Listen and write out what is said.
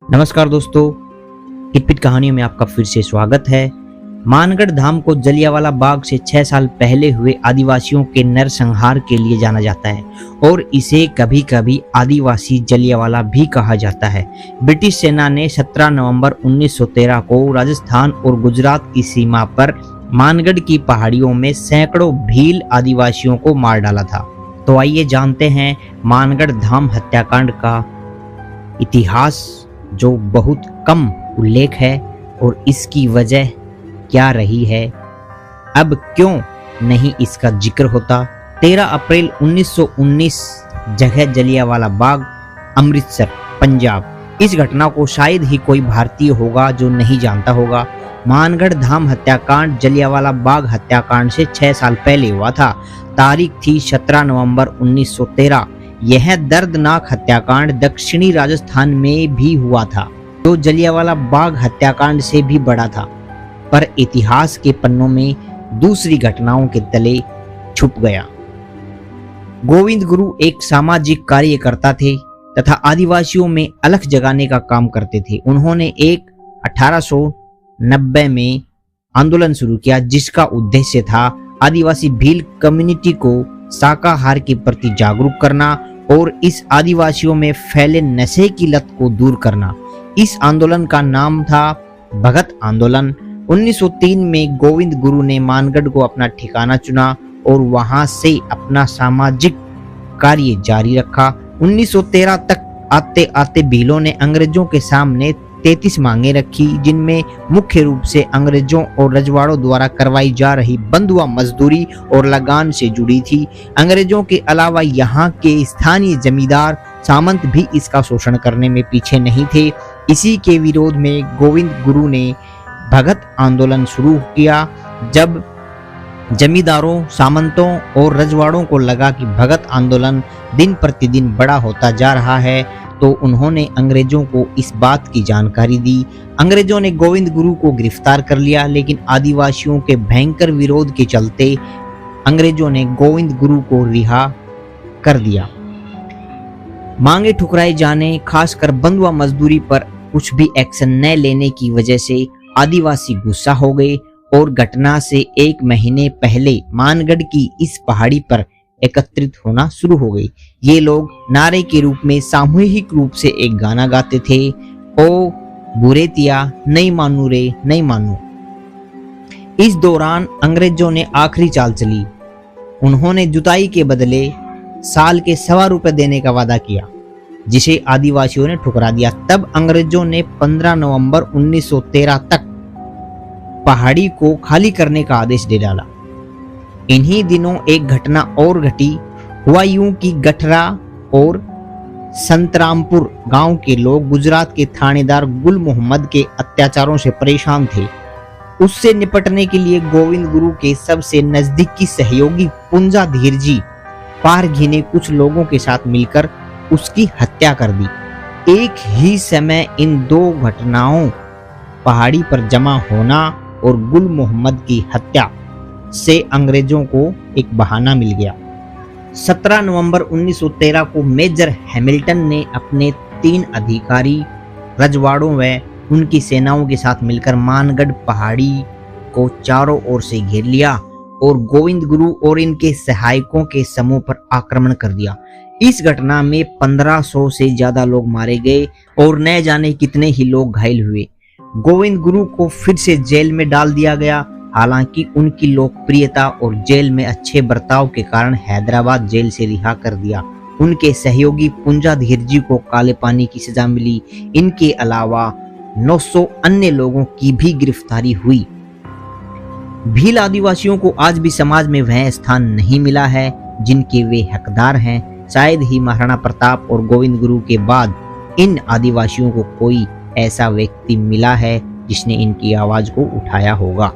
नमस्कार दोस्तों, टिपिट कहानियों में आपका फिर से स्वागत है। मानगढ़ धाम को जलियांवाला बाग से 6 साल पहले हुए आदिवासियों के नरसंहार के लिए जाना जाता है और इसे कभी कभी आदिवासी जलियांवाला भी कहा जाता है। ब्रिटिश सेना ने 17 नवंबर 1913 को राजस्थान और गुजरात की सीमा पर मानगढ़ की पहाड़ियों में सैकड़ों भील आदिवासियों को मार डाला था। तो आइए जानते हैं मानगढ़ धाम हत्याकांड का इतिहास, जो बहुत कम उल्लेख है, और इसकी वजह क्या रही है, अब क्यों नहीं इसका जिक्र होता। 13 अप्रैल 1919 जगह जलियांवाला बाग, अमृतसर, पंजाब। इस घटना को शायद ही कोई भारतीय होगा जो नहीं जानता होगा। मानगढ़ धाम हत्याकांड जलियांवाला बाग हत्याकांड से 6 साल पहले हुआ था। तारीख थी 17 नवंबर 1913। यह दर्दनाक हत्याकांड दक्षिणी राजस्थान में भी हुआ था, जो जलियांवाला बाग हत्याकांड से भी बड़ा था, पर इतिहास के पन्नों में दूसरी घटनाओं के तले छुप गया। गोविंद गुरु एक सामाजिक कार्यकर्ता थे तथा आदिवासियों में अलख जगाने का काम करते थे। उन्होंने एक 1890 में आंदोलन शुरू किया, जिसका उद्देश्य था आदिवासी भील कम्युनिटी को शाकाहार के प्रति जागरूक करना और इस आदिवासियों में फैले नशे की लत को दूर करना। इस आंदोलन का नाम था भगत आंदोलन। 1903 में गोविंद गुरु ने मानगढ़ को अपना ठिकाना चुना और वहां से अपना सामाजिक कार्य जारी रखा। 1913 तक आते आते भीलों ने अंग्रेजों के सामने 33 मांगे रखी, जिनमें मुख्य रूप से अंग्रेजों और रजवाड़ों द्वारा करवाई जा रही बंधुआ मजदूरी और लगान से जुड़ी थी। अंग्रेजों के अलावा यहाँ के स्थानीय जमींदार सामंत भी इसका शोषण करने में पीछे नहीं थे। इसी के विरोध में गोविंद गुरु ने भगत आंदोलन शुरू किया। जब जमींदारों, सामंतों और रजवाड़ों को लगा कि भगत आंदोलन दिन प्रतिदिन बड़ा होता जा रहा है, तो उन्होंने अंग्रेजों को इस बात की जानकारी दी। अंग्रेजों ने गोविंद गुरु को गिरफ्तार कर लिया, लेकिन आदिवासियों के भयंकर विरोध के चलते अंग्रेजों ने गोविंद गुरु को रिहा कर दिया। मांगे ठुकराए जाने, खासकर बंधुआ मजदूरी पर कुछ भी एक्शन न लेने की वजह से आदिवासी गुस्सा हो गए और घटना से 1 महीने पहले मानगढ़ की इस पहाड़ी पर एकत्रित होना शुरू हो गई। ये लोग नारे के रूप में सामूहिक रूप से एक गाना गाते थे, ओ बुरेतिया नहीं मानू रे नहीं मानू। इस दौरान अंग्रेजों ने आखिरी चाल चली। उन्होंने जुताई के बदले साल के 1.25 रुपए देने का वादा किया, जिसे आदिवासियों ने ठुकरा दिया। तब अंग्रेजों ने 15 नवंबर 1913 तक पहाड़ी को खाली करने का आदेश दे डाला। इन्हीं दिनों एक घटना और घटी। हुआ यूं कि गठरा और संतरामपुर गांव के लोग गुजरात के थानेदार गुल मोहम्मद के अत्याचारों से परेशान थे। उससे निपटने के लिए गोविंद गुरु के सबसे नजदीकी सहयोगी पुंजा धीरजी पारघी ने कुछ लोगों के साथ मिलकर उसकी हत्या कर दी। एक ही समय इन 2 घटनाओं, पहाड़ी पर जमा होना और गुल मोहम्मद की हत्या, से अंग्रेजों को एक बहाना मिल गया। 17 नवंबर 1913 को मेजर हैमिल्टन ने अपने 3 अधिकारी रजवाड़ों व उनकी सेनाओं के साथ मिलकर मानगढ़ पहाड़ी को चारों ओर से घेर लिया और गोविंद गुरु और इनके सहायकों के समूह पर आक्रमण कर दिया। इस घटना में 1500 से ज्यादा लोग मारे गए और न जाने कितने ही लोग घायल हुए। गोविंद गुरु को फिर से जेल में डाल दिया गया। हालांकि उनकी लोकप्रियता और जेल में अच्छे बर्ताव के कारण हैदराबाद जेल से रिहा कर दिया। उनके सहयोगी पुंजा धीरजी को काले पानी की सजा मिली। इनके अलावा 900 अन्य लोगों की भी गिरफ्तारी हुई। भील आदिवासियों को आज भी समाज में वह स्थान नहीं मिला है जिनके वे हकदार हैं। शायद ही महाराणा प्रताप और गोविंद गुरु के बाद इन आदिवासियों को कोई ऐसा व्यक्ति मिला है जिसने इनकी आवाज को उठाया होगा।